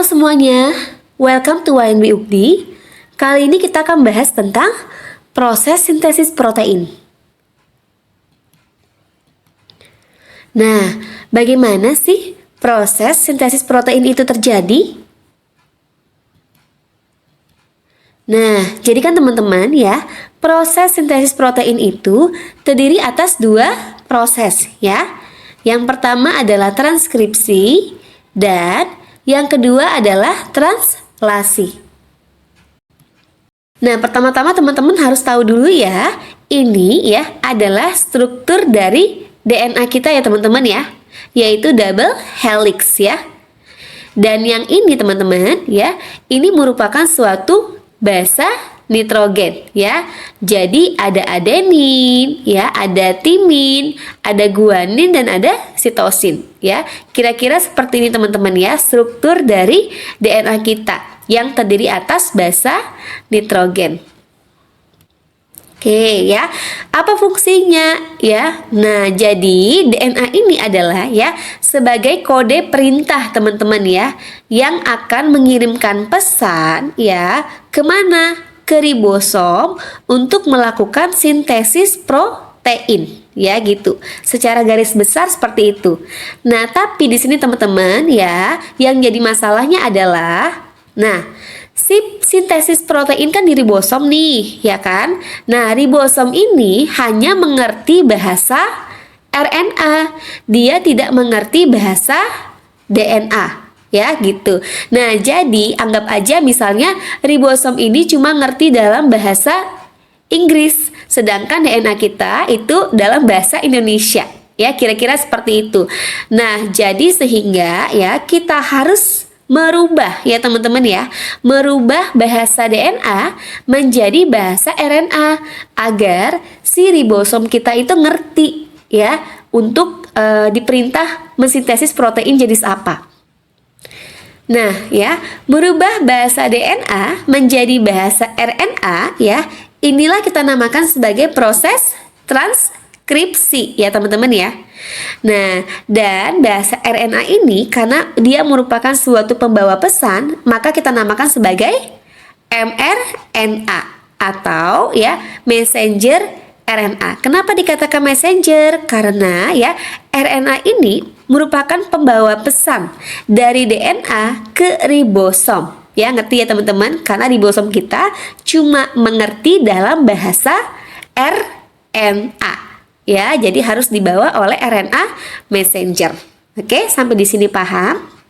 Halo semuanya, welcome to YNB UPDI. Kali ini kita akan bahas tentang proses sintesis protein. Nah, bagaimana sih proses sintesis protein itu terjadi? Nah, jadi kan teman-teman ya, proses sintesis protein itu terdiri atas dua proses ya. Yang pertama adalah transkripsi dan yang kedua adalah translasi. Nah, pertama-tama teman-teman harus tahu dulu ya, ini ya adalah struktur dari DNA kita ya teman-teman ya, yaitu double helix ya. Dan yang ini teman-teman ya, ini merupakan suatu basa nitrogen ya. Jadi ada adenin ya, ada timin, ada guanin dan ada sitosin ya. Kira-kira seperti ini teman-teman ya, struktur dari DNA kita yang terdiri atas basa nitrogen. Oke ya, apa fungsinya ya? Nah, jadi DNA ini adalah ya sebagai kode perintah teman-teman ya, yang akan mengirimkan pesan ya kemana? Ke ribosom untuk melakukan sintesis protein ya gitu. Secara garis besar seperti itu. Nah, tapi di sini teman-teman ya, yang jadi masalahnya adalah sintesis protein kan di ribosom nih, ya kan? Nah, ribosom ini hanya mengerti bahasa RNA. Dia tidak mengerti bahasa DNA. Ya gitu. Nah, jadi anggap aja misalnya ribosom ini cuma ngerti dalam bahasa Inggris, sedangkan DNA kita itu dalam bahasa Indonesia. Ya, kira-kira seperti itu. Nah, jadi sehingga ya kita harus merubah ya teman-teman ya, merubah bahasa DNA menjadi bahasa RNA agar si ribosom kita itu ngerti ya untuk diperintah mensintesis protein jenis apa. Nah ya, merubah bahasa DNA menjadi bahasa RNA ya, inilah kita namakan sebagai proses transkripsi ya teman-teman ya. Nah, dan bahasa RNA ini karena dia merupakan suatu pembawa pesan, maka kita namakan sebagai mRNA atau ya messenger RNA. Kenapa dikatakan messenger? Karena ya RNA ini merupakan pembawa pesan dari DNA ke ribosom. Ya, ngerti ya teman-teman? Karena ribosom kita cuma mengerti dalam bahasa RNA. Ya, jadi harus dibawa oleh RNA messenger. Oke, sampai di sini paham?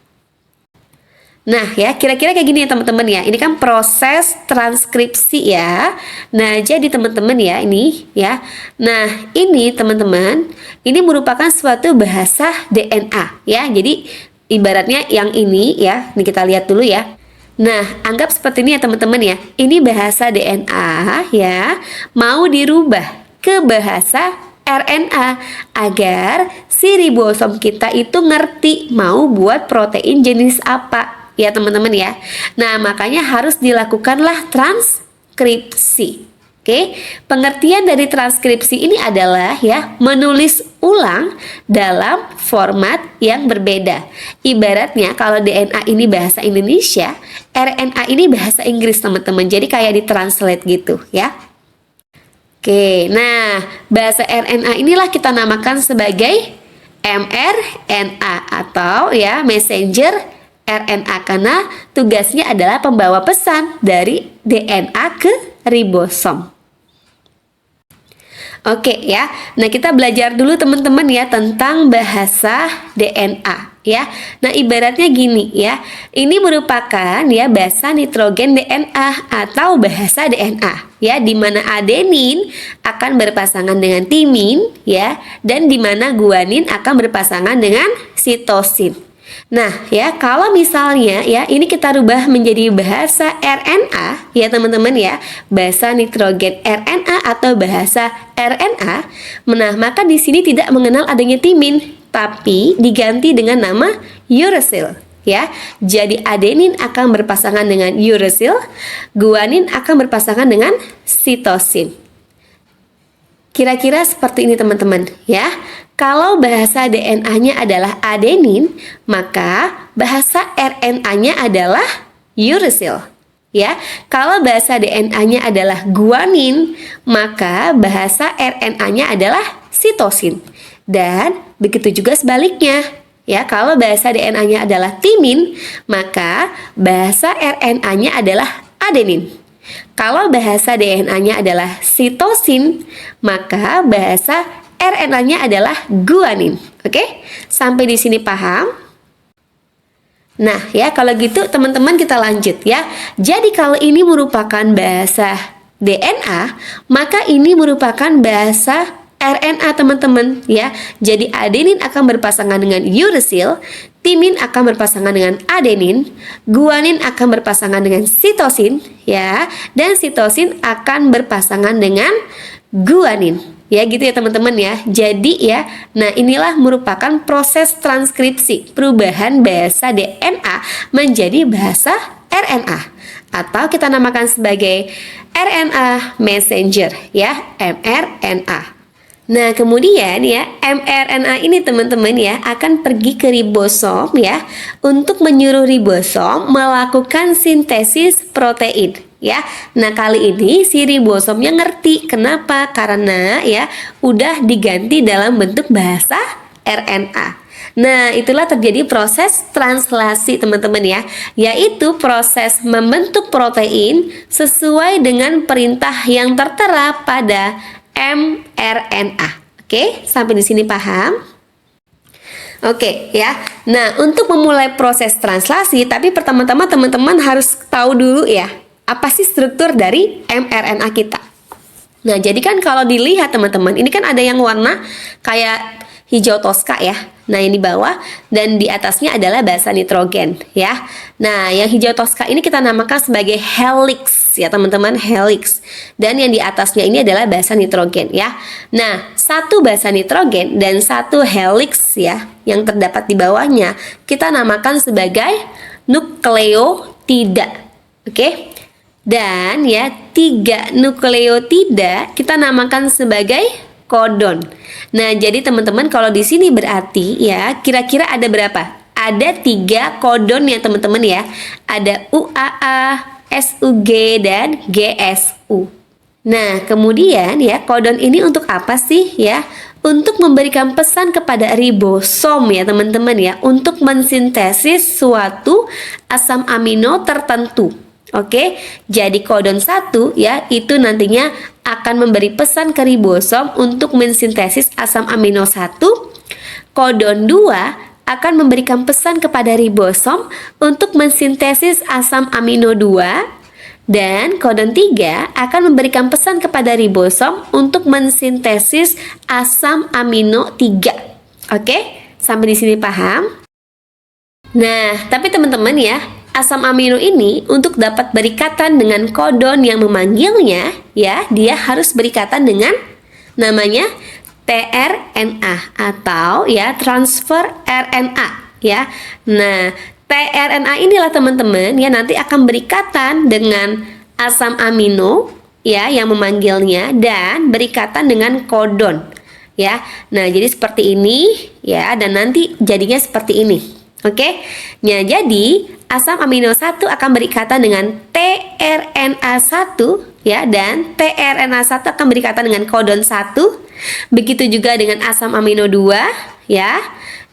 Nah ya, kira-kira kayak gini ya teman-teman ya. Ini kan proses transkripsi ya. Nah, jadi teman-teman ya ini ya. Nah, ini teman-teman, ini merupakan suatu bahasa DNA ya. Jadi ibaratnya yang ini ya, ini kita lihat dulu ya. Nah, anggap seperti ini ya teman-teman ya. Ini bahasa DNA ya, mau dirubah ke bahasa RNA agar si ribosom kita itu ngerti mau buat protein jenis apa. Ya teman-teman ya. Nah, makanya harus dilakukanlah transkripsi. Oke, pengertian dari transkripsi ini adalah ya menulis ulang dalam format yang berbeda. Ibaratnya kalau DNA ini bahasa Indonesia, RNA ini bahasa Inggris teman-teman. Jadi kayak ditranslate gitu ya. Oke, nah bahasa RNA inilah kita namakan sebagai mRNA atau ya messenger RNA karena tugasnya adalah pembawa pesan dari DNA ke ribosom. Oke ya, nah kita belajar dulu teman-teman ya tentang bahasa DNA ya. Nah, ibaratnya gini ya, ini merupakan ya basa nitrogen DNA atau bahasa DNA ya, di mana adenin akan berpasangan dengan timin ya, dan di mana guanin akan berpasangan dengan sitosin. Nah ya, kalau misalnya ya ini kita rubah menjadi bahasa RNA ya teman-teman ya, bahasa nitrogen RNA atau bahasa RNA. Nah, maka di sini tidak mengenal adanya timin, tapi diganti dengan nama uracil ya. Jadi adenin akan berpasangan dengan uracil, guanin akan berpasangan dengan sitosin. kira-kira seperti ini teman-teman ya. Kalau bahasa DNA-nya adalah adenin, maka bahasa RNA-nya adalah uracil. Ya, kalau bahasa DNA-nya adalah guanin, maka bahasa RNA-nya adalah sitosin. Dan begitu juga sebaliknya. Ya, kalau bahasa DNA-nya adalah timin, maka bahasa RNA-nya adalah adenin. Kalau bahasa DNA-nya adalah sitosin, maka bahasa RNA-nya adalah guanin. Oke? Sampai di sini paham? Nah, ya kalau gitu teman-teman kita lanjut ya. Jadi kalau ini merupakan bahasa DNA, maka ini merupakan bahasa RNA teman-teman ya. Jadi adenin akan berpasangan dengan uracil, timin akan berpasangan dengan adenin, guanin akan berpasangan dengan sitosin ya, dan sitosin akan berpasangan dengan guanin. Ya gitu ya teman-teman ya. Jadi ya, nah inilah merupakan proses transkripsi perubahan bahasa DNA menjadi bahasa RNA atau kita namakan sebagai RNA messenger ya, mRNA. Nah, kemudian ya, mRNA ini teman-teman ya akan pergi ke ribosom ya untuk menyuruh ribosom melakukan sintesis protein ya. Nah, kali ini si ribosomnya ngerti. Kenapa? Karena ya udah diganti dalam bentuk bahasa RNA. Nah, itulah terjadi proses translasi teman-teman ya, yaitu proses membentuk protein sesuai dengan perintah yang tertera pada mRNA. Oke, sampai di sini paham? Oke ya. Nah, untuk memulai proses translasi, tapi pertama-tama teman-teman harus tahu dulu ya, apa sih struktur dari mRNA kita. Nah, jadi kan kalau dilihat teman-teman, ini kan ada yang warna kayak hijau toska ya. Nah, yang di bawah dan di atasnya adalah basa nitrogen ya. Nah, yang hijau toska ini kita namakan sebagai helix ya teman-teman, helix. Dan yang di atasnya ini adalah basa nitrogen ya. Nah, satu basa nitrogen dan satu helix ya yang terdapat di bawahnya kita namakan sebagai nukleotida. Oke? Dan ya, 3 nukleotida kita namakan sebagai kodon. Nah, jadi teman-teman kalau di sini berarti ya kira-kira ada berapa? Ada 3 kodon ya teman-teman ya. Ada UAA, SUG dan GSU. Nah, kemudian ya kodon ini untuk apa sih ya? Untuk memberikan pesan kepada ribosom ya teman-teman ya, untuk mensintesis suatu asam amino tertentu. Oke, jadi kodon 1 ya itu nantinya akan memberi pesan ke ribosom untuk mensintesis asam amino 1. Kodon 2 akan memberikan pesan kepada ribosom untuk mensintesis asam amino 2. Dan kodon 3 akan memberikan pesan kepada ribosom untuk mensintesis asam amino 3. Oke, sampai di sini paham? Nah, tapi teman-teman ya, asam amino ini untuk dapat berikatan dengan kodon yang memanggilnya ya, dia harus berikatan dengan namanya tRNA atau ya transfer RNA ya. Nah, tRNA inilah teman-teman ya nanti akan berikatan dengan asam amino ya yang memanggilnya dan berikatan dengan kodon ya. Nah, jadi seperti ini ya, dan nanti jadinya seperti ini. Oke. Nah, jadi asam amino 1 akan berikatan dengan tRNA1 ya, dan tRNA1 akan berikatan dengan kodon 1. Begitu juga dengan asam amino 2 ya.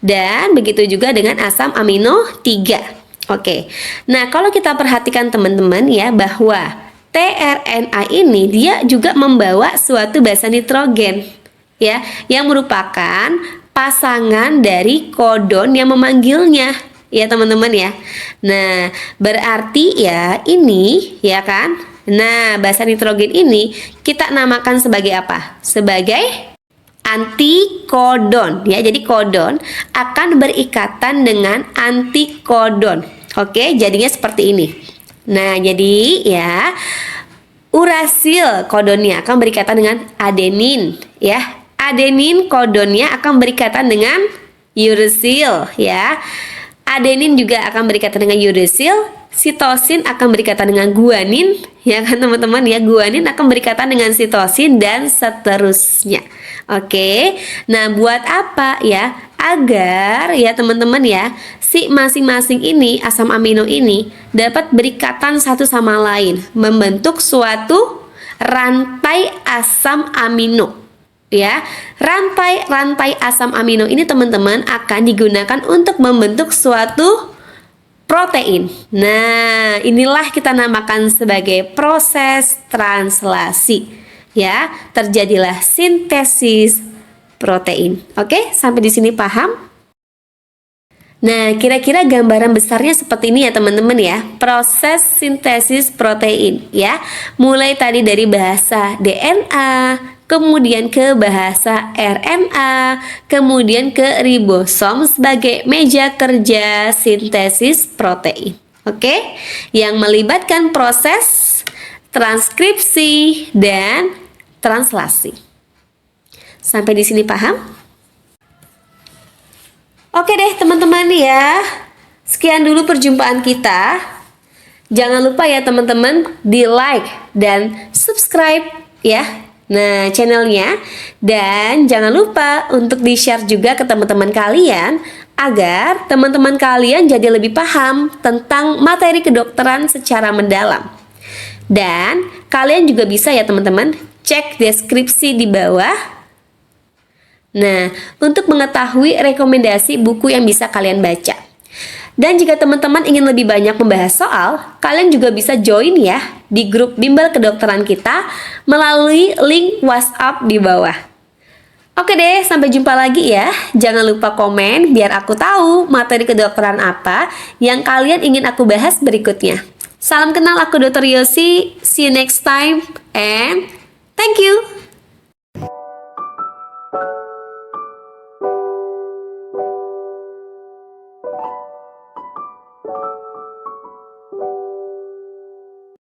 Dan begitu juga dengan asam amino 3. Oke. Nah, kalau kita perhatikan teman-teman ya bahwa tRNA ini dia juga membawa suatu basa nitrogen ya, yang merupakan pasangan dari kodon yang memanggilnya ya teman-teman ya. Nah, berarti ya ini ya kan. Nah, basa nitrogen ini kita namakan sebagai apa? Sebagai antikodon ya. Jadi kodon akan berikatan dengan antikodon. Oke, jadinya seperti ini. Nah, jadi ya urasil kodonnya akan berikatan dengan adenin ya. Adenin kodonnya akan berikatan dengan uracil ya. Adenin juga akan berikatan dengan uracil, sitosin akan berikatan dengan guanin, ya kan teman-teman ya, guanin akan berikatan dengan sitosin dan seterusnya. Oke, nah buat apa ya? Agar ya teman-teman ya, si masing-masing ini asam amino ini dapat berikatan satu sama lain, membentuk suatu rantai asam amino. Ya, rantai asam amino ini teman-teman akan digunakan untuk membentuk suatu protein. Nah, inilah kita namakan sebagai proses translasi. Ya, terjadilah sintesis protein. Oke, sampai di sini paham? Nah, kira-kira gambaran besarnya seperti ini ya teman-teman ya. Proses sintesis protein ya. Mulai tadi dari bahasa DNA, kemudian ke bahasa RNA, kemudian ke ribosom sebagai meja kerja sintesis protein. Oke? Yang melibatkan proses transkripsi dan translasi. Sampai di sini paham? Oke deh teman-teman ya, sekian dulu perjumpaan kita. Jangan lupa ya teman-teman di like dan subscribe ya, nah channelnya. Dan jangan lupa untuk di share juga ke teman-teman kalian, agar teman-teman kalian jadi lebih paham tentang materi kedokteran secara mendalam. Dan kalian juga bisa ya teman-teman cek deskripsi di bawah. Nah, untuk mengetahui rekomendasi buku yang bisa kalian baca. Dan jika teman-teman ingin lebih banyak membahas soal, kalian juga bisa join ya di grup bimbel kedokteran kita melalui link WhatsApp di bawah. Oke deh, sampai jumpa lagi ya. Jangan lupa komen biar aku tahu materi kedokteran apa yang kalian ingin aku bahas berikutnya. Salam kenal, aku Dr. Yosi. See you next time and thank you.